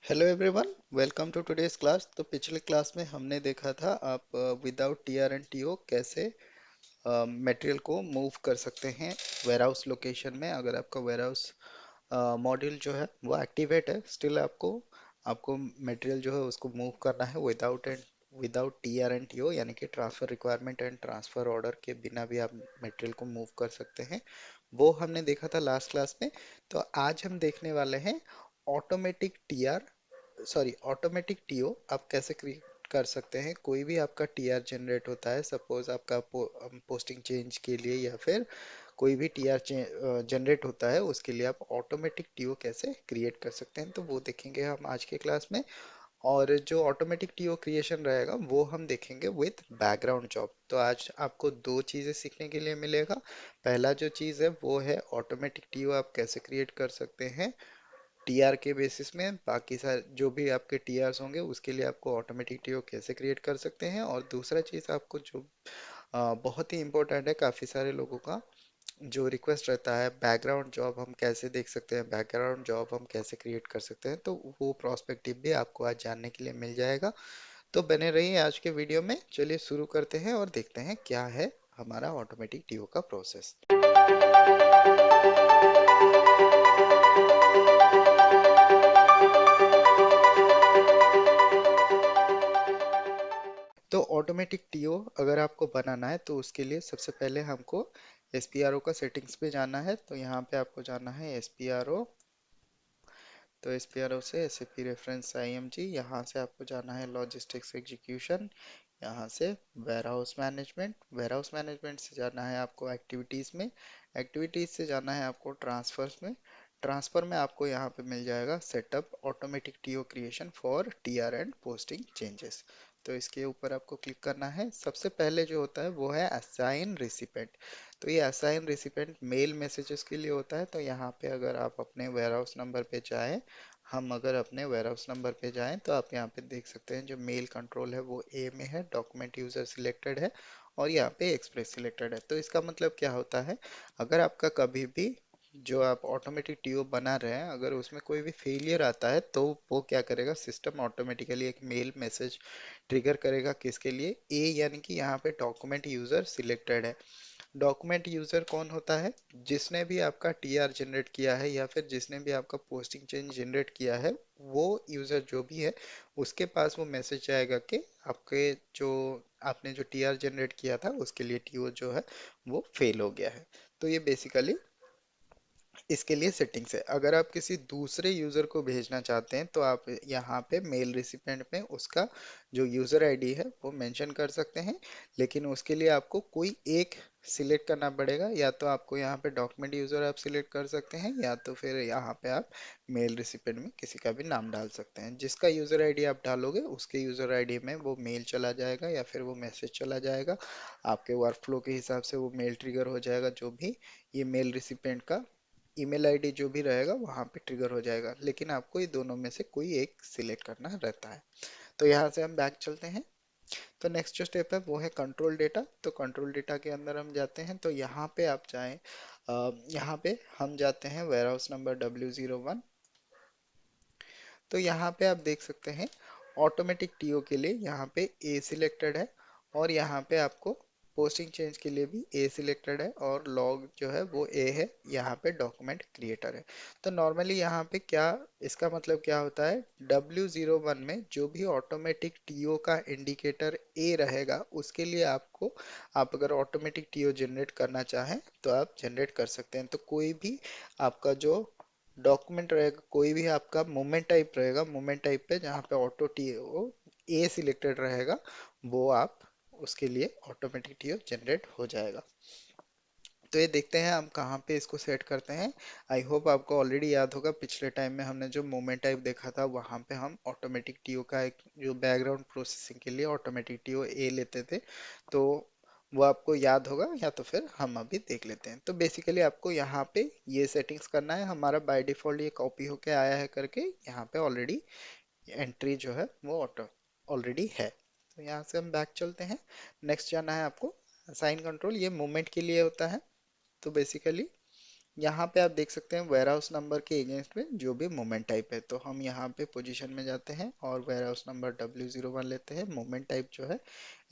Hello everyone, welcome to today's class. तो पिछले class में हमने देखा था आप विदाउट टीआर एंड टीओ कैसे मटेरियल को मूव कर सकते हैं वेयरहाउस लोकेशन में। अगर आपका वेयरहाउस मॉड्यूल जो है वो एक्टिवेट है, स्टिल आपको आपको मटेरियल जो है उसको मूव करना है विदाउट टीआर एंड टीओ, यानी कि transfer requirement and transfer order के बिना भी आप मटेरियल को मूव कर सकते हैं। वो हमने देखा था लास्ट क्लास में। तो आज हम देखने वाले हैं automatic TR sorry automatic TO आप कैसे क्रिएट कर सकते हैं। कोई भी आपका टीआर जनरेट होता है, सपोज आपका पोस्टिंग चेंज के लिए या फिर कोई भी टीआर जनरेट होता है, उसके लिए आप ऑटोमेटिक टीओ कैसे क्रिएट कर सकते हैं, तो वो देखेंगे हम आज के क्लास में। और जो ऑटोमेटिक टीओ क्रिएशन रहेगा वो हम देखेंगे विथ बैकग्राउंड जॉब। तो आज आपको दो चीज़ें सीखने के लिए मिलेगा। पहला जो चीज़ है वो है ऑटोमेटिक टीओ आप कैसे क्रिएट कर सकते हैं टीआर के बेसिस में। बाकी सारे जो भी आपके टीआरस होंगे उसके लिए आपको ऑटोमेटिक टीओ कैसे क्रिएट कर सकते हैं। और दूसरा चीज़ आपको जो बहुत ही इंपॉर्टेंट है, काफ़ी सारे लोगों का जो रिक्वेस्ट रहता है, बैकग्राउंड जॉब हम कैसे देख सकते हैं, बैकग्राउंड जॉब हम कैसे क्रिएट कर सकते हैं, तो वो प्रोस्पेक्टिव भी आपको आज जानने के लिए मिल जाएगा। तो बने रहिए आज के वीडियो में। चलिए शुरू करते हैं और देखते हैं क्या है हमारा ऑटोमेटिक टीओ का प्रोसेस। तो ऑटोमेटिक टीओ अगर आपको बनाना है तो उसके लिए सबसे पहले हमको एसपीआरओ का सेटिंग्स पे जाना है। तो यहाँ पे आपको जाना है एसपीआरओ। तो एसपीआरओ से एसएपी रेफरेंस आईएमजी, यहाँ से आपको जाना है लॉजिस्टिक्स एग्जीक्यूशन, यहाँ से वेयर हाउस मैनेजमेंट से जाना है आपको एक्टिविटीज़ में, एक्टिविटीज़ से जाना है आपको ट्रांसफर्स में, ट्रांसफर में आपको यहाँ पे मिल जाएगा setup automatic TO creation for TR and posting changes. तो इसके ऊपर आपको क्लिक करना है। सबसे पहले जो होता है वो है असाइन रिसिपेंट। तो ये असाइन रिसिपेंट मेल मैसेजेस के लिए होता है। तो यहाँ पे अगर आप अपने वेयर हाउस नंबर पे जाएं, हम अगर अपने वेयर हाउस नंबर पे जाएं तो आप यहाँ पे देख सकते हैं जो मेल कंट्रोल है वो ए में है, डॉक्यूमेंट यूजर सिलेक्टेड है और यहाँ पे एक्सप्रेस सिलेक्टेड है। तो इसका मतलब क्या होता है, अगर आपका कभी भी जो आप ऑटोमेटिक टीओ बना रहे हैं अगर उसमें कोई भी फेलियर आता है तो वो क्या करेगा, सिस्टम ऑटोमेटिकली एक मेल मैसेज ट्रिगर करेगा। किसके लिए? ए, यानी कि यहाँ पे डॉक्यूमेंट यूजर सिलेक्टेड है। डॉक्यूमेंट यूजर कौन होता है? जिसने भी आपका टीआर जनरेट किया है या फिर जिसने भी आपका पोस्टिंग चेंज जनरेट किया है, वो यूजर जो भी है उसके पास वो मैसेज आएगा कि आपके जो आपने जो टीआर जनरेट किया था उसके लिए टीओ जो है वो फेल हो गया है। तो ये बेसिकली इसके लिए सेटिंग्स है। अगर आप किसी दूसरे यूजर को भेजना चाहते हैं तो आप यहाँ पे मेल रिसिपेंट में उसका जो यूजर आईडी है वो मेंशन कर सकते हैं, लेकिन उसके लिए आपको कोई एक सिलेक्ट करना पड़ेगा। या तो आपको यहाँ पे डॉक्यूमेंट यूजर आप सिलेक्ट कर सकते हैं या तो फिर यहाँ पे आप मेल रिसिपेंट में किसी का भी नाम डाल सकते हैं। जिसका यूजर आईडी आप डालोगे उसके यूजर आईडी में वो मेल चला जाएगा या फिर वो मैसेज चला जाएगा। आपके वर्कफ्लो के हिसाब से वो मेल ट्रिगर हो जाएगा। जो भी ये मेल रिसिपेंट का ईमेल आईडी जो भी रहेगा वहां पे ट्रिगर हो जाएगा, लेकिन आपको ये दोनों में से कोई एक सिलेक्ट करना रहता है। तो यहाँ से हम बैक चलते हैं। तो नेक्स्ट जो स्टेप है वो है कंट्रोल डेटा। तो कंट्रोल डेटा के अंदर हम जाते हैं। तो यहाँ पे आप जाएं, यहाँ पे हम जाते हैं वेयर हाउस नंबर W01। तो यहाँ पे आप देख सकते हैं ऑटोमेटिक टीओ के लिए यहाँ पे ए सिलेक्टेड है और यहाँ पे आपको पोस्टिंग चेंज के लिए भी ए सिलेक्टेड है और लॉग जो है वो ए है। यहाँ पे डॉक्यूमेंट क्रिएटर है। तो नॉर्मली यहाँ पे क्या इसका मतलब क्या होता है, W01 में जो भी ऑटोमेटिक टीओ का इंडिकेटर ए रहेगा उसके लिए आपको, आप अगर ऑटोमेटिक टीओ जनरेट करना चाहें तो आप जनरेट कर सकते हैं। तो कोई भी आपका जो डॉक्यूमेंट रहेगा, कोई भी आपका मूवमेंट टाइप रहेगा, मूवमेंट टाइप पे जहाँ पे ऑटो टीओ ए सिलेक्टेड रहेगा वो आप उसके लिए ऑटोमेटिक टीओ जनरेट हो जाएगा। तो ये देखते हैं हम कहाँ पे इसको सेट करते हैं। आई होप आपको ऑलरेडी याद होगा, पिछले टाइम में हमने जो मूवमेंट टाइप देखा था वहाँ पे हम ऑटोमेटिक टीओ का एक जो बैकग्राउंड प्रोसेसिंग के लिए ऑटोमेटिक टीओ ए लेते थे। तो वो आपको याद होगा या तो फिर हम अभी देख लेते हैं। तो बेसिकली आपको यहाँ पे ये सेटिंग्स करना है। हमारा बाय डिफॉल्ट ये कॉपी होके आया है करके यहाँ पे ऑलरेडी एंट्री जो है वो ऑटो ऑलरेडी है। तो यहाँ से हम बैक चलते हैं। नेक्स्ट जाना है आपको साइन कंट्रोल, ये मूवमेंट के लिए होता है। तो बेसिकली यहाँ पे आप देख सकते हैं वेयर हाउस नंबर के अगेंस्ट में जो भी मोमेंट टाइप है, तो हम यहाँ पे पोजीशन में जाते हैं और वेयर हाउस नंबर W01 लेते हैं। मोमेंट टाइप जो है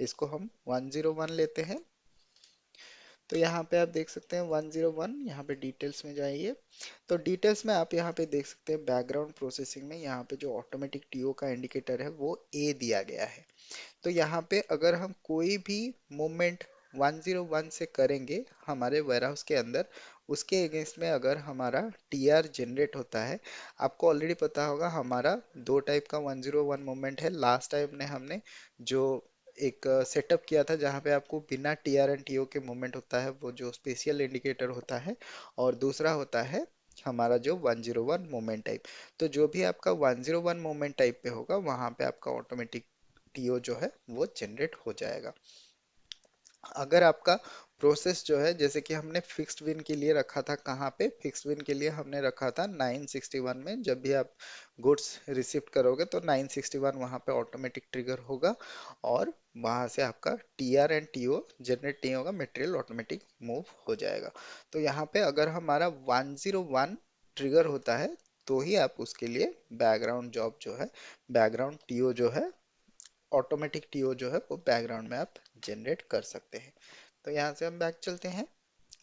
इसको हम 101 लेते हैं। तो यहाँ पे आप देख सकते हैं 101, यहाँ पे डिटेल्स में जाइए। तो डिटेल्स में आप यहाँ पे देख सकते हैं बैकग्राउंड प्रोसेसिंग में यहाँ पे जो ऑटोमेटिक टीओ का इंडिकेटर है वो ए दिया गया है। तो यहाँ पे अगर हम कोई भी मूवमेंट 101 से करेंगे हमारे वेयरहाउस के अंदर, उसके अगेंस्ट में अगर हमारा टीआर जनरेट होता है। आपको ऑलरेडी पता होगा हमारा दो टाइप का 101 मूवमेंट है। लास्ट टाइम ने हमने जो एक सेटअप किया था जहाँ पे आपको बिना टीआर एंड टीओ के मूवमेंट होता है, वो जो स्पेशियल इंडिकेटर होता है, और दूसरा होता है हमारा जो 101 मोमेंट टाइप। तो जो भी आपका 101 मोमेंट टाइप पे होगा वहां पे आपका ऑटोमेटिक टीओ जो है वो जनरेट हो जाएगा। अगर आपका प्रोसेस जो है जैसे कि हमने फिक्स्ड विन के लिए रखा था, कहाँ पे फिक्स्ड विन के लिए हमने रखा था 961 में, जब भी आप गुड्स रिसीव करोगे तो 961 वहाँ पे ऑटोमेटिक ट्रिगर होगा और वहाँ से आपका टीआर एंड टीओ जनरेट नहीं होगा, मटेरियल ऑटोमेटिक मूव हो जाएगा। तो यहाँ पे अगर हमारा 101 ट्रिगर होता है तो ही आप उसके लिए बैकग्राउंड जॉब जो है, बैकग्राउंड टीओ जो है, ऑटोमेटिक टीओ जो है वो बैकग्राउंड में आप जनरेट कर सकते हैं। तो यहाँ से हम बैक चलते हैं।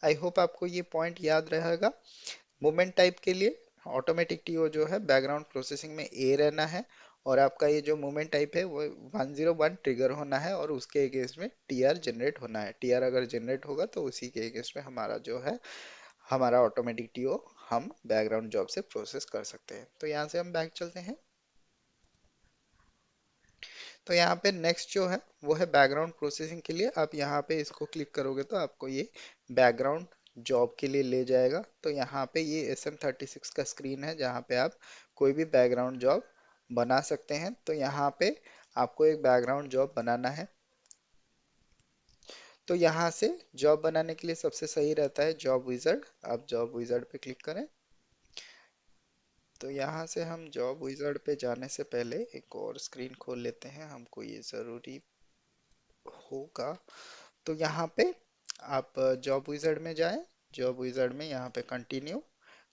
आई होप आपको ये पॉइंट याद रहेगा। मोमेंट टाइप के लिए ऑटोमेटिक टीओ जो है बैकग्राउंड प्रोसेसिंग में ए रहना है, और आपका ये जो मोमेंट टाइप है वो 101 ट्रिगर होना है और उसके अगेंस्ट में टीआर जनरेट होना है। टीआर अगर जनरेट होगा तो उसी के अगेंस्ट में हमारा जो है हमारा ऑटोमेटिक टीओ हम बैकग्राउंड जॉब से प्रोसेस कर सकते हैं। तो यहाँ से हम बैक चलते हैं। तो यहाँ पे नेक्स्ट जो है वो है बैकग्राउंड प्रोसेसिंग के लिए। आप यहाँ पे इसको क्लिक करोगे तो आपको ये बैकग्राउंड जॉब के लिए ले जाएगा। तो यहाँ पे ये SM36 का स्क्रीन है जहाँ पे आप कोई भी बैकग्राउंड जॉब बना सकते हैं। तो यहाँ पे आपको एक बैकग्राउंड जॉब बनाना है। तो यहाँ से जॉब बनाने के लिए सबसे सही रहता है जॉब विजार्ड। आप जॉब विजार्ड पे क्लिक करें। तो यहाँ से हम जॉब विजार्ड पे जाने से पहले एक और स्क्रीन खोल लेते हैं, हमको ये ज़रूरी होगा। तो यहाँ पे आप जॉब विजार्ड में जाएं। जॉब विजार्ड में यहाँ पे कंटिन्यू,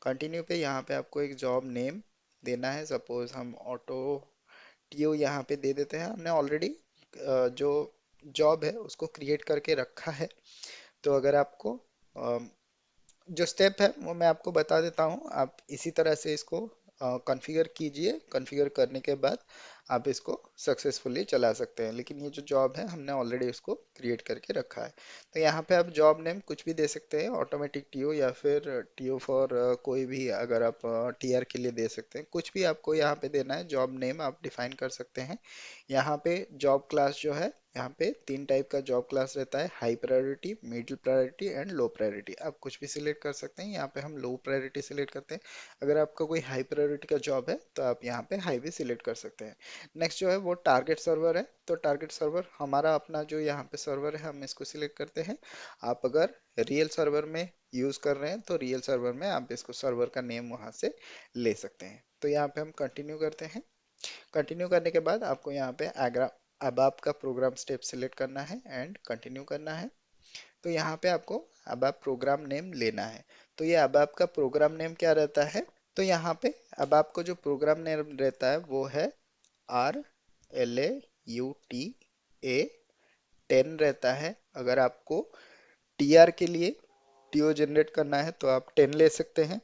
कंटिन्यू पे यहाँ पे आपको एक जॉब नेम देना है। सपोज हम ऑटो टीओ यहाँ पे दे देते हैं। हमने ऑलरेडी जो जॉब है उसको क्रिएट करके रखा है। तो अगर आपको जो स्टेप है वो मैं आपको बता देता हूँ, आप इसी तरह से इसको कॉन्फ़िगर कीजिए। कॉन्फ़िगर करने के बाद आप इसको सक्सेसफुली चला सकते हैं। लेकिन ये जो जॉब है हमने ऑलरेडी इसको क्रिएट करके रखा है। तो यहाँ पे आप जॉब नेम कुछ भी दे सकते हैं, ऑटोमेटिक टीओ या फिर टीओ फॉर कोई भी, अगर आप टीआर के लिए दे सकते हैं, कुछ भी आपको यहाँ पे देना है। जॉब नेम आप डिफाइन कर सकते हैं। यहाँ पे जॉब क्लास जो है, यहाँ पे तीन टाइप का जॉब क्लास रहता है, high priority, middle priority and low priority. आप कुछ भी सिलेक्ट कर सकते हैं। यहाँ पे हम लो प्रायोरिटी सिलेक्ट करते हैं। अगर आपका कोई हाई प्रायोरिटी का जॉब है तो आप यहाँ पे हाई भी सिलेक्ट कर सकते हैं। नेक्स्ट जो है वो टारगेट सर्वर है। तो टारगेट सर्वर हमारा अपना जो यहाँ पे सर्वर है हम इसको सिलेक्ट करते हैं। आप अगर रियल सर्वर में यूज कर रहे हैं तो रियल सर्वर में आप इसको सर्वर का नेम वहां से ले सकते हैं। तो यहाँ पे हम कंटिन्यू करते हैं। कंटिन्यू करने के बाद आपको यहाँ पे आगरा अब आपका प्रोग्राम स्टेप सिलेक्ट करना है एंड कंटिन्यू करना है। तो यहाँ पे आपको अब आप प्रोग्राम नेम लेना है। तो ये अब आपका प्रोग्राम नेम क्या रहता है? तो यहाँ पे अब आपको जो प्रोग्राम नेम रहता है वो है RLAUTA 10 रहता है। अगर आपको टीआर के लिए टीओ जनरेट करना है तो आप 10 ले सकते हैं।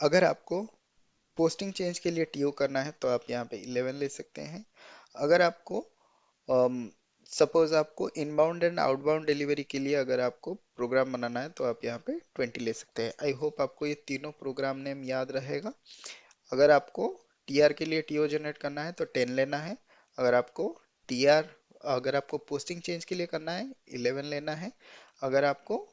अगर आपको पोस्टिंग चेंज के लिए टीओ करना है तो आप यहाँ पे 11 ले सकते हैं। अगर आपको सपोज आपको इनबाउंड एंड आउटबाउंड डिलीवरी के लिए अगर आपको प्रोग्राम बनाना है तो आप यहाँ पे 20 ले सकते हैं। आई होप आपको ये तीनों प्रोग्राम नेम याद रहेगा। अगर आपको टीआर के लिए टीओ जनरेट करना है तो 10 लेना है। अगर आपको टीआर अगर आपको पोस्टिंग चेंज के लिए करना है 11 लेना है। अगर आपको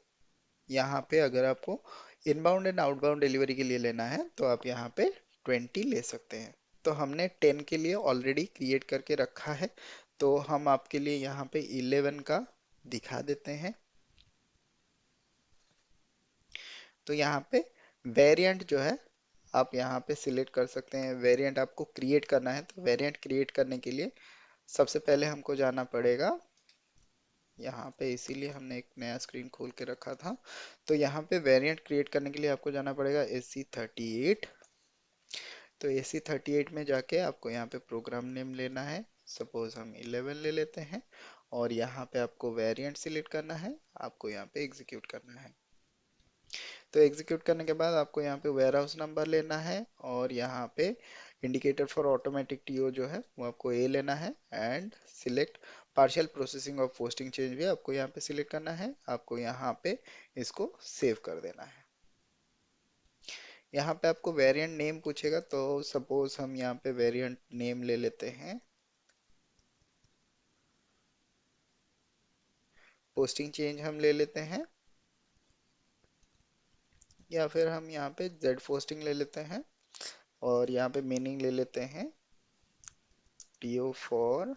यहाँ पे अगर आपको इनबाउंड एंड आउटबाउंड डिलीवरी के लिए लेना है तो आप यहाँ पे 20 ले सकते हैं। तो हमने 10 के लिए ऑलरेडी क्रिएट करके रखा है, तो हम आपके लिए यहाँ पे 11 का दिखा देते हैं। तो यहाँ पे वेरिएंट जो है आप यहाँ पे सिलेक्ट कर सकते हैं। वेरिएंट आपको क्रिएट करना है तो वेरिएंट क्रिएट करने के लिए सबसे पहले हमको जाना पड़ेगा यहाँ पे इसीलिए हमने एक नया स्क्रीन खोल के रखा था। तो यहाँ पे वेरिएंट क्रिएट करने के लिए आपको जाना पड़ेगा AC38। तो AC38 में जाके आपको यहाँ पे प्रोग्राम नेम लेना है। सपोज हम 11 ले लेते हैं। और यहाँ पे आपको वेरिएंट सिलेक्ट करना है, आपको यहाँ पे एग्जीक्यूट करना है। तो एग्जीक्यूट करने के बाद आपको यहाँ पे वेयर हाउस नंबर लेना है, और यहाँ पे इंडिकेटर फॉर ऑटोमेटिक टीओ जो है वो आपको ए लेना है, and select partial processing of posting change भी आपको यहाँ पे सिलेक्ट करना है। आपको यहाँ पे इसको सेव कर देना है। यहाँ पे आपको वेरिएंट नेम पूछेगा, तो सपोज हम यहाँ पे वेरिएंट नेम ले लेते हैं, पोस्टिंग चेंज हम ले लेते हैं, या फिर हम यहाँ पे जेड पोस्टिंग ले लेते हैं, और यहाँ पे मीनिंग ले लेते हैं TO for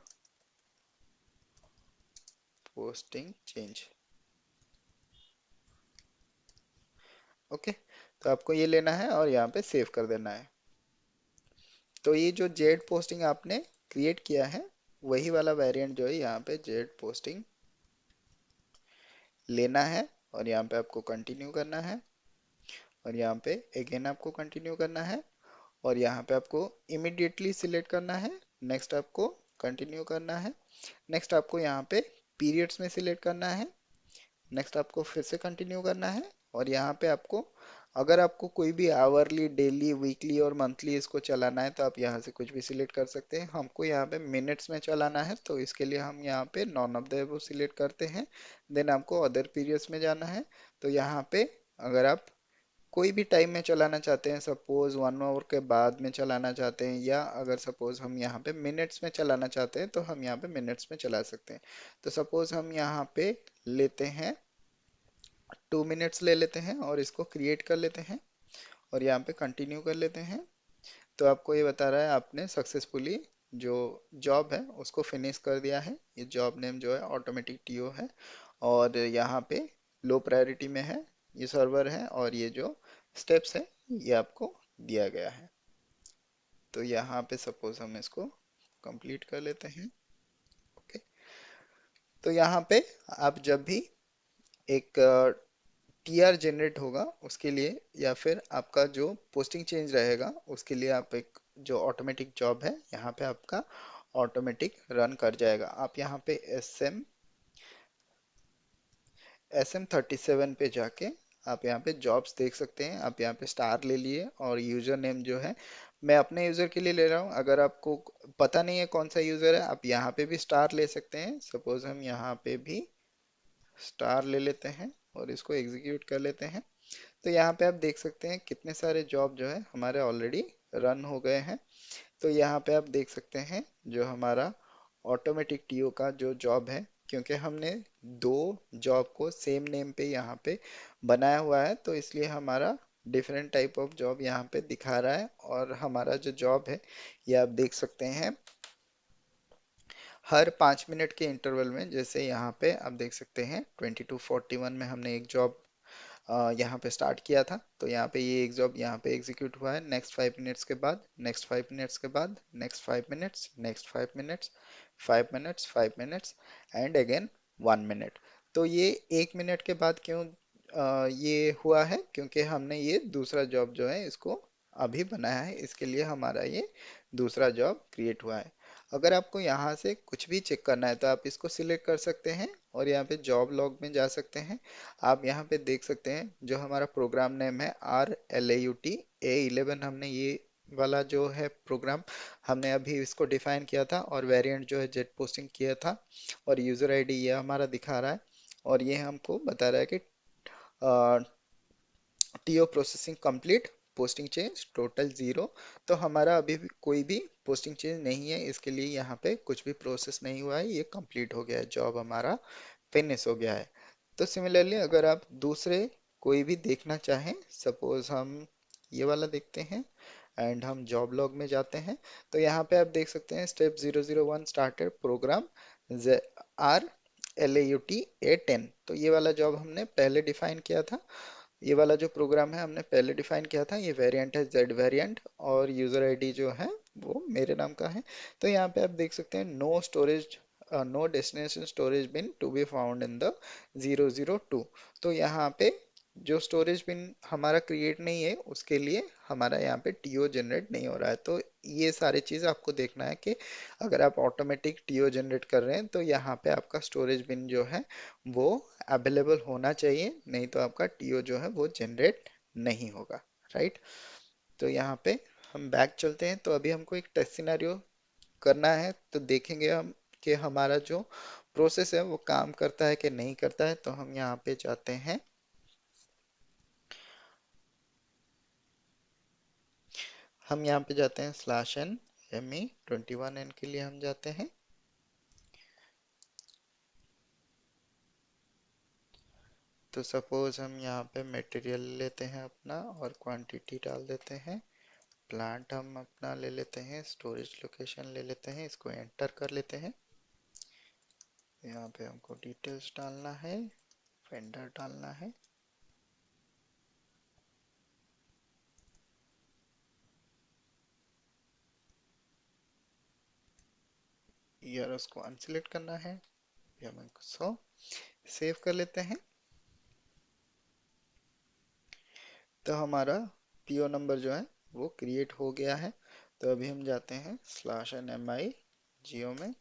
posting change. Okay, तो आपको ये लेना है और यहाँ पे सेव कर देना है। तो ये जो जेड पोस्टिंग आपने क्रिएट किया है, वही वाला वेरिएंट जो है यहाँ पे जेड पोस्टिंग लेना है, और यहाँ पे आपको कंटिन्यू करना है, और यहाँ पे अगेन आपको कंटिन्यू करना है, और यहाँ पे आपको इमिडिएटली सिलेक्ट करना है। नेक्स्ट आपको कंटिन्यू करना है। नेक्स्ट आपको यहाँ पे पीरियड्स में सिलेक्ट करना है। नेक्स्ट आपको फिर से कंटिन्यू करना है, और यहाँ पे आपको, अगर आपको कोई भी आवरली, डेली, वीकली और मंथली इसको चलाना है तो आप यहाँ से कुछ भी सिलेक्ट कर सकते हैं। हमको यहाँ पे मिनट्स में चलाना है, तो इसके लिए हम यहाँ पे none of the above select करते हैं। देन आपको अदर पीरियड्स में जाना है। तो यहाँ पे अगर आप कोई भी टाइम में चलाना चाहते हैं, सपोज 1 आवर के बाद में चलाना चाहते हैं, या अगर सपोज हम यहाँ पे मिनट्स में चलाना चाहते हैं तो हम यहाँ पे मिनट्स में चला सकते हैं। तो सपोज हम यहाँ पे लेते हैं 2 मिनट्स ले लेते हैं, और इसको क्रिएट कर लेते हैं, और यहाँ पे कंटिन्यू कर लेते हैं। तो आपको ये बता रहा है आपने सक्सेसफुली जो जॉब है उसको फिनिश कर दिया है। ये जॉब नेम जो है ऑटोमेटिक टीओ है, और यहाँ पे लो प्रायोरिटी में है, ये सर्वर है, और ये जो स्टेप्स है ये आपको दिया गया है। तो यहाँ पे सपोज हम इसको कंप्लीट कर लेते हैं। ओके, तो यहाँ पे आप जब भी एक टीआर जनरेट होगा उसके लिए, या फिर आपका जो पोस्टिंग चेंज रहेगा उसके लिए, आप एक जो ऑटोमेटिक जॉब है यहाँ पे आपका ऑटोमेटिक रन कर जाएगा। आप यहाँ पे SM37 पे जाके आप यहाँ पे जॉब्स देख सकते हैं। आप यहाँ पे स्टार ले लिए, और यूजर नेम जो है मैं अपने यूजर के लिए ले रहा हूँ। अगर आपको पता नहीं है कौन सा यूजर है, आप यहाँ पे भी स्टार ले सकते हैं। सपोज हम यहाँ पे भी स्टार ले लेते हैं, और इसको एग्जीक्यूट कर लेते हैं। तो यहाँ पे आप देख सकते हैं कितने सारे जॉब जो है हमारे ऑलरेडी रन हो गए हैं। तो यहाँ पे आप देख सकते हैं जो हमारा ऑटोमेटिक टीओ का जो जॉब है, क्योंकि हमने दो जॉब को सेम नेम पे यहाँ पे बनाया हुआ है, तो इसलिए हमारा डिफरेंट टाइप ऑफ जॉब यहाँ पे दिखा रहा है। और हमारा जो जॉब है ये आप देख सकते हैं हर 5 मिनट के इंटरवल में, जैसे यहाँ पे आप देख सकते हैं 22:41 में हमने एक जॉब यहाँ पे स्टार्ट किया था, तो यहाँ पे ये एक जॉब यहाँ पे एग्जीक्यूट हुआ है। नेक्स्ट 5 मिनट्स के बाद, नेक्स्ट 5 मिनट्स के बाद, next 5 minutes, next 5 minutes, 5 minutes, 5 minutes, and again 1 minute. तो ये 1 मिनट के बाद क्यों ये हुआ है, क्योंकि हमने ये दूसरा जॉब जो है इसको अभी बनाया है, इसके लिए हमारा ये दूसरा जॉब क्रिएट हुआ है। अगर आपको यहाँ से कुछ भी चेक करना है तो आप इसको सिलेक्ट कर सकते हैं, और यहाँ पे जॉब लॉग में जा सकते हैं। आप यहाँ पे देख सकते हैं जो हमारा प्रोग्राम नेम है RLAUT A11, हमने ये वाला जो है प्रोग्राम हमने अभी इसको डिफाइन किया था, और वेरिएंट जो है जेट पोस्टिंग किया था, और यूजर आईडी ये हमारा दिखा रहा है, और ये हमको बता रहा है कि TO processing complete, posting change total 0। तो हमारा अभी भी कोई भी पोस्टिंग चेंज नहीं है, इसके लिए यहाँ पे कुछ भी प्रोसेस नहीं हुआ है, ये कंप्लीट हो गया है, जॉब हमारा फिनिश हो गया है। तो सिमिलरली अगर आप दूसरे कोई भी देखना चाहें, सपोज हम ये वाला देखते हैं, एंड हम जॉब लॉग में जाते हैं, तो यहाँ पे आप देख सकते हैं step 001 started programme RLAUT A10। तो ये वाला जॉब हमने पहले डिफाइन किया था, ये वाला जो प्रोग्राम है हमने पहले डिफाइन किया था। ये वेरिएंट है जेड वेरिएंट, और यूजर आईडी जो है वो मेरे नाम का है। तो यहाँ पे आप देख सकते हैं no storage no destination storage bin to be found in the 002। तो यहाँ पे जो स्टोरेज बिन हमारा क्रिएट नहीं है उसके लिए हमारा यहाँ पे टीओ जनरेट नहीं हो रहा है। तो ये सारी चीज़ आपको देखना है कि अगर आप ऑटोमेटिक टीओ जनरेट कर रहे हैं तो यहाँ पे आपका स्टोरेज बिन जो है वो अवेलेबल होना चाहिए, नहीं तो आपका टीओ जो है वो जनरेट नहीं होगा। राइट। तो यहाँ पे हम बैक चलते हैं। तो अभी हमको एक टेस्ट सिनेरियो करना है, तो देखेंगे हम कि हमारा जो प्रोसेस है वो काम करता है कि नहीं करता है। तो हम यहाँ पे जाते हैं, हम यहाँ पे जाते हैं /n me21n के लिए हम जाते हैं। तो सपोज हम यहाँ पे मटेरियल लेते हैं अपना और क्वांटिटी डाल देते हैं। प्लांट हम अपना ले लेते हैं, स्टोरेज लोकेशन ले लेते हैं, इसको एंटर कर लेते हैं। यहाँ पे हमको डिटेल्स डालना है, वेंडर डालना है, ईयर उसको अनसिलेक्ट करना है। हम इसको सेव कर लेते हैं। तो हमारा पीओ नंबर जो है वो क्रिएट हो गया है। तो अभी हम जाते हैं /nmi जियो में।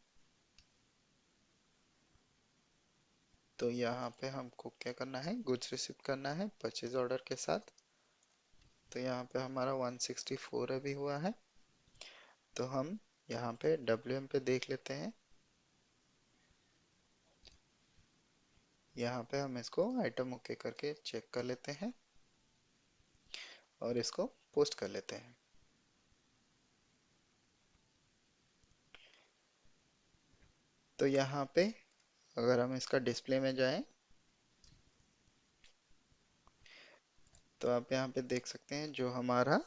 तो यहाँ पे हमको क्या करना है, गुड्स रिसीव करना है परचेज ऑर्डर के साथ। तो यहाँ पे हमारा 164 अभी हुआ है। तो हम यहाँ पे WM पे देख लेते हैं। यहाँ पे हम इसको आइटम ओके करके चेक कर लेते हैं और इसको पोस्ट कर लेते हैं। तो यहाँ पे अगर हम इसका डिस्प्ले में जाएं तो आप यहाँ पे देख सकते हैं जो हमारा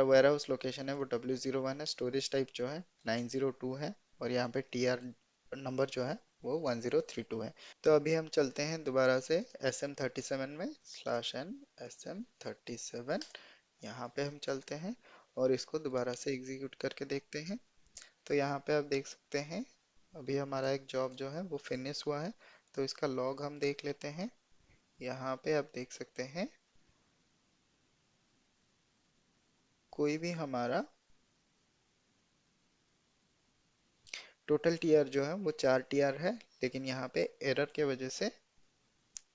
वेयर हाउस लोकेशन है वो W01 है, स्टोरेज टाइप जो है 902 है, और यहाँ पे TR नंबर जो है वो 1032 है। तो अभी हम चलते हैं दोबारा से SM37 में /n SM37, यहाँ पे हम चलते हैं और इसको दोबारा से एग्जीक्यूट करके देखते हैं। तो यहाँ पे आप देख सकते हैं अभी हमारा एक जॉब जो है वो फिनिश हुआ है। तो इसका लॉग हम देख लेते हैं। यहाँ पे आप देख सकते हैं कोई भी हमारा टोटल टीआर जो है वो 4 टीआर है, लेकिन यहाँ पे एरर के वजह से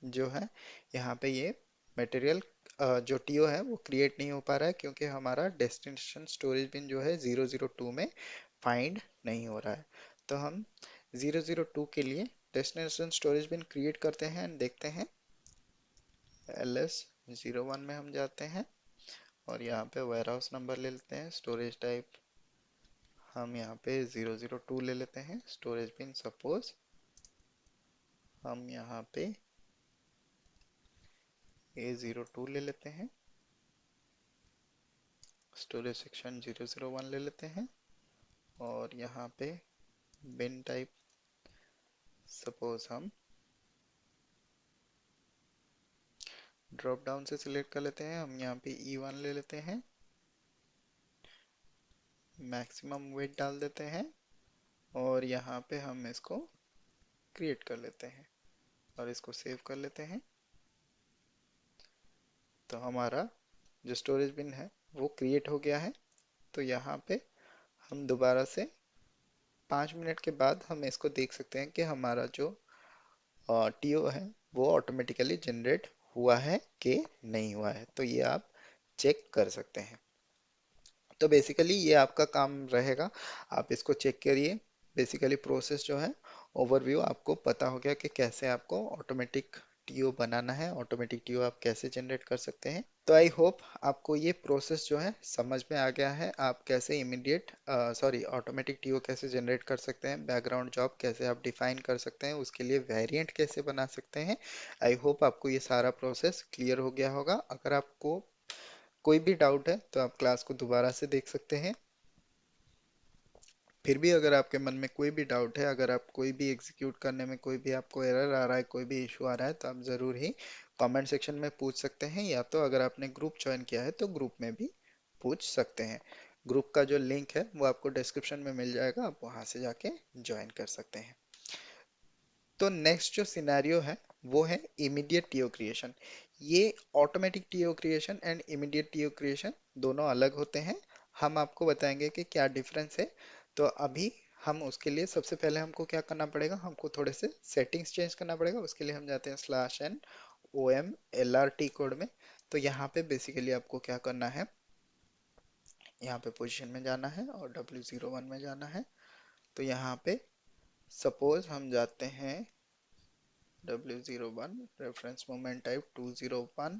जो है यहाँ पे ये मटेरियल जो टीओ है वो क्रिएट नहीं हो पा रहा है, क्योंकि हमारा डेस्टिनेशन स्टोरेज बिन जो है 002 में फाइंड नहीं हो रहा है। तो हम 002 के लिए डेस्टिनेशन स्टोरेज बिन क्रिएट करते हैं एंड देखते हैं। LS01 में हम जाते हैं और यहाँ पे वेयर हाउस नंबर ले लेते हैं, स्टोरेज टाइप हम यहाँ पे 002 ले लेते हैं, स्टोरेज बिन सपोज हम यहाँ पे A02 ले लेते हैं, स्टोरेज सेक्शन 001 ले लेते हैं, और यहाँ पे बिन टाइप सपोज हम ड्रॉप डाउन से सिलेक्ट कर लेते हैं, हम यहाँ पे E1 ले लेते हैं, मैक्सिमम वेट डाल देते हैं और यहाँ पे हम इसको क्रिएट कर लेते हैं और इसको सेव कर लेते हैं। तो हमारा जो स्टोरेज बिन है वो क्रिएट हो गया है। तो यहाँ पे हम दोबारा से 5 मिनट के बाद हम इसको देख सकते हैं कि हमारा जो टीओ है वो ऑटोमेटिकली जनरेट हुआ है कि नहीं हुआ है। तो ये आप चेक कर सकते हैं। तो बेसिकली ये आपका काम रहेगा, आप इसको चेक करिए। बेसिकली प्रोसेस जो है ओवरव्यू आपको पता हो गया कि कैसे आपको ऑटोमेटिक टीओ बनाना है, ऑटोमेटिक टीओ आप कैसे जनरेट कर सकते हैं। तो आई होप आपको ये प्रोसेस जो है समझ में आ गया है, आप कैसे इमीडिएट ऑटोमेटिक टीओ कैसे जनरेट कर सकते हैं, बैकग्राउंड जॉब कैसे आप डिफाइन कर सकते हैं, उसके लिए वेरिएंट कैसे बना सकते हैं। आई होप आपको ये सारा प्रोसेस क्लियर हो गया होगा। अगर आपको कोई भी डाउट है तो आप क्लास को दोबारा से देख सकते हैं। फिर भी अगर आपके मन में कोई भी डाउट है, अगर आप कोई भी एग्जीक्यूट करने में कोई भी आपको एरर आ रहा है, कोई भी इशू आ रहा है, तो आप ज़रूर ही कमेंट सेक्शन में पूछ सकते हैं, या तो अगर आपने ग्रुप ज्वाइन किया है तो ग्रुप में भी पूछ सकते हैं। ग्रुप का जो लिंक है वो आपको डिस्क्रिप्शन में मिल जाएगा, आप वहां से जाके ज्वाइन कर सकते हैं। तो नेक्स्ट जो सिनेरियो है वो है इमीडिएट टीओ क्रिएशन। ये automatic TO creation and immediate TO creation दोनों अलग होते हैं। हम आपको बताएंगे कि क्या डिफरेंस है। तो अभी हम उसके लिए सबसे पहले हमको क्या करना पड़ेगा, हमको थोड़े से सेटिंग्स चेंज करना पड़ेगा। उसके लिए हम जाते हैं /n/OM/LRT कोड में। तो यहाँ पे बेसिकली आपको क्या करना है, यहाँ पे पोजीशन में जाना है और W01 में जाना है। तो यहाँ पे सपोज हम जाते हैं W01, रेफरेंस मोमेंट टाइप 201,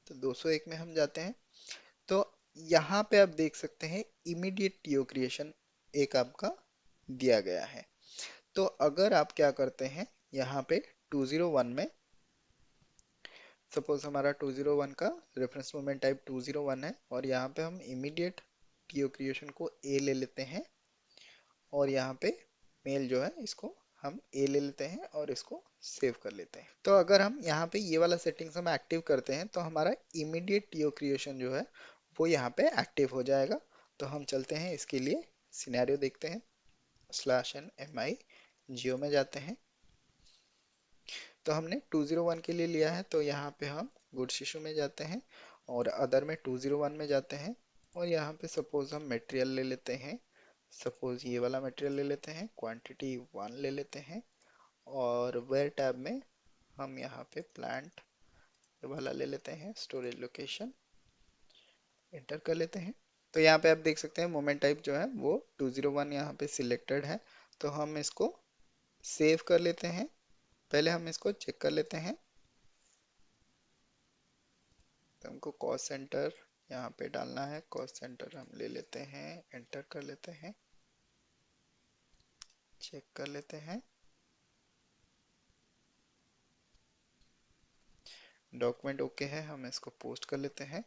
तो 201 में हम जाते हैं। तो यहाँ पे आप देख सकते हैं इमीडिएट टीओ क्रिएशन एक आपका दिया गया है। तो अगर आप क्या करते हैं यहाँ पे 201 में, सपोज हमारा 201 का रेफरेंस मोमेंट टाइप 201 है और यहाँ पे हम इमीडिएट टीओ क्रिएशन को ए ले लेते हैं और यहाँ पे मेल जो है इसको हम ए ले लेते हैं और इसको सेव कर लेते हैं। तो अगर हम यहाँ पे ये वाला सेटिंग्स हम एक्टिव करते हैं तो हमारा इमीडिएट टीओ क्रिएशन जो है वो यहाँ पे एक्टिव हो जाएगा। तो हम चलते हैं इसके लिए सिनेरियो देखते हैं। /n/mi जियो में जाते हैं। तो हमने 201 के लिए लिया है तो यहाँ पे हम गुड्स इशू में जाते हैं और अदर में 201 में जाते हैं और यहाँ पे सपोज हम मटेरियल ले लेते हैं। सपोज ये वाला मटेरियल ले लेते हैं, क्वांटिटी 1 ले लेते हैं और वेयर टैब में हम यहाँ पे प्लांट वाला ले लेते हैं, स्टोरेज लोकेशन एंटर कर लेते हैं। तो यहाँ पे आप देख सकते हैं मोमेंट टाइप जो है वो 201 यहाँ पे सिलेक्टेड है। तो हम इसको सेव कर लेते हैं। पहले हम इसको चेक कर लेते हैं। तो हमको कॉस्ट सेंटर यहाँ पे डालना है, कॉस्ट सेंटर हम ले लेते हैं, एंटर कर लेते हैं, चेक कर लेते हैं। डॉक्यूमेंट ओके है, हम इसको पोस्ट कर लेते हैं।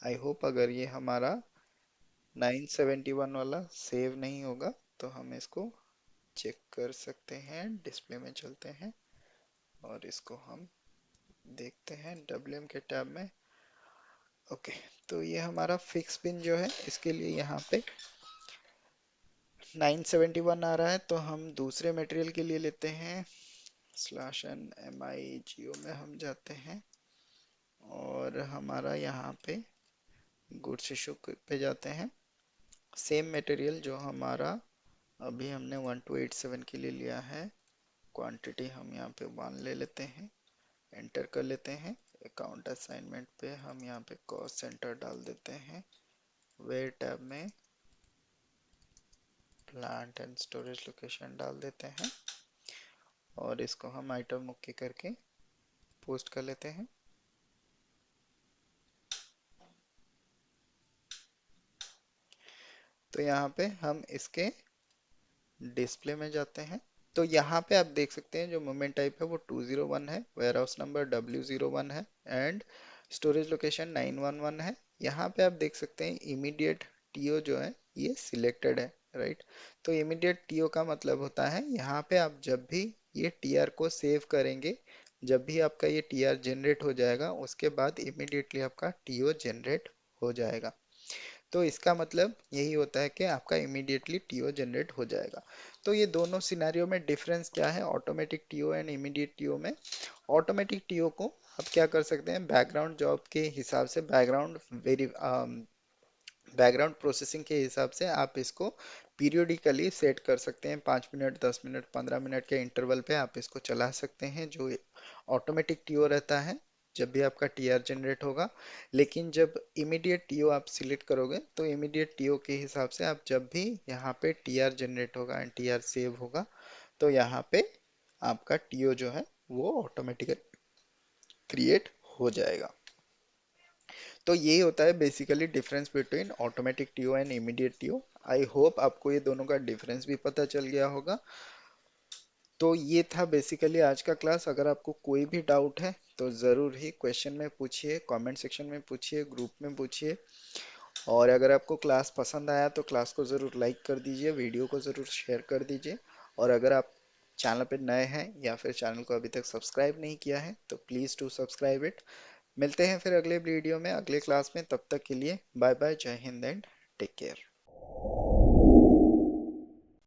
आई होप अगर ये हमारा 971 वाला सेव नहीं होगा तो हम इसको चेक कर सकते हैं। डिस्प्ले में चलते हैं और इसको हम देखते हैं WM के टैब में। ओके, तो ये हमारा फिक्स पिन जो है इसके लिए यहाँ पे 971 आ रहा है। तो हम दूसरे मटेरियल के लिए लेते हैं /n/mi जियो में हम जाते हैं और हमारा यहाँ पे गुड्स इशू पे जाते हैं। सेम मटेरियल जो हमारा अभी हमने 1287 के लिए लिया है, क्वांटिटी हम यहाँ पे 1 ले लेते हैं, एंटर कर लेते हैं। अकाउंट असाइनमेंट पे हम यहाँ पे कॉस्ट सेंटर डाल देते हैं। वेयर टैब में प्लांट एंड स्टोरेज लोकेशन डाल देते हैं और इसको हम आइटम ओके करके पोस्ट कर लेते हैं। तो यहाँ पे हम इसके डिस्प्ले में जाते हैं। तो यहाँ पे आप देख सकते हैं जो मोमेंट टाइप है वो 201 है, वेयर हाउस नंबर W01 है एंड स्टोरेज लोकेशन 911 है। यहाँ पे आप देख सकते हैं इमीडिएट टीओ जो है ये सिलेक्टेड है, राइट। तो इमीडिएट टीओ का मतलब होता है यहाँ पे आप जब भी ये टीआर को सेव करेंगे, जब भी आपका ये टीआर जनरेट हो जाएगा उसके बाद इमीडिएटली आपका टीओ जनरेट हो जाएगा। तो इसका मतलब यही होता है कि आपका इमीडिएटली टीओ जनरेट हो जाएगा। तो ये दोनों सिनेरियो में डिफरेंस क्या है automatic TO and immediate TO में। ऑटोमेटिक टीओ को आप क्या कर सकते हैं, बैकग्राउंड जॉब के हिसाब से, बैकग्राउंड प्रोसेसिंग के हिसाब से आप इसको पीरियोडिकली सेट कर सकते हैं। 5 मिनट, 10 मिनट, 15 मिनट के इंटरवल पे आप इसको चला सकते हैं जो ऑटोमेटिक टीओ रहता है जब भी आपका टीआर जनरेट होगा। लेकिन जब इमीडिएट टीओ आप सिलेक्ट करोगे तो इमीडिएट टीओ के हिसाब से आप जब भी यहाँ पे टीआर जनरेट होगा एंड टीआर सेव होगा तो यहाँ पे आपका टीओ जो है वो ऑटोमेटिकली क्रिएट हो जाएगा। तो यही होता है basically difference between automatic TO and immediate TO. I hope आपको ये दोनों का डिफरेंस भी पता चल गया होगा। तो ये था बेसिकली आज का क्लास। अगर आपको कोई भी डाउट है तो ज़रूर ही क्वेश्चन में पूछिए, कमेंट सेक्शन में पूछिए, ग्रुप में पूछिए। और अगर आपको क्लास पसंद आया तो क्लास को ज़रूर लाइक कर दीजिए, वीडियो को ज़रूर शेयर कर दीजिए। और अगर आप चैनल पर नए हैं या फिर चैनल को अभी तक सब्सक्राइब नहीं किया है तो प्लीज़ टू सब्सक्राइब इट। मिलते हैं फिर अगले वीडियो में, अगले क्लास में। तब तक के लिए बाय बाय, जय हिंद एंड टेक केयर।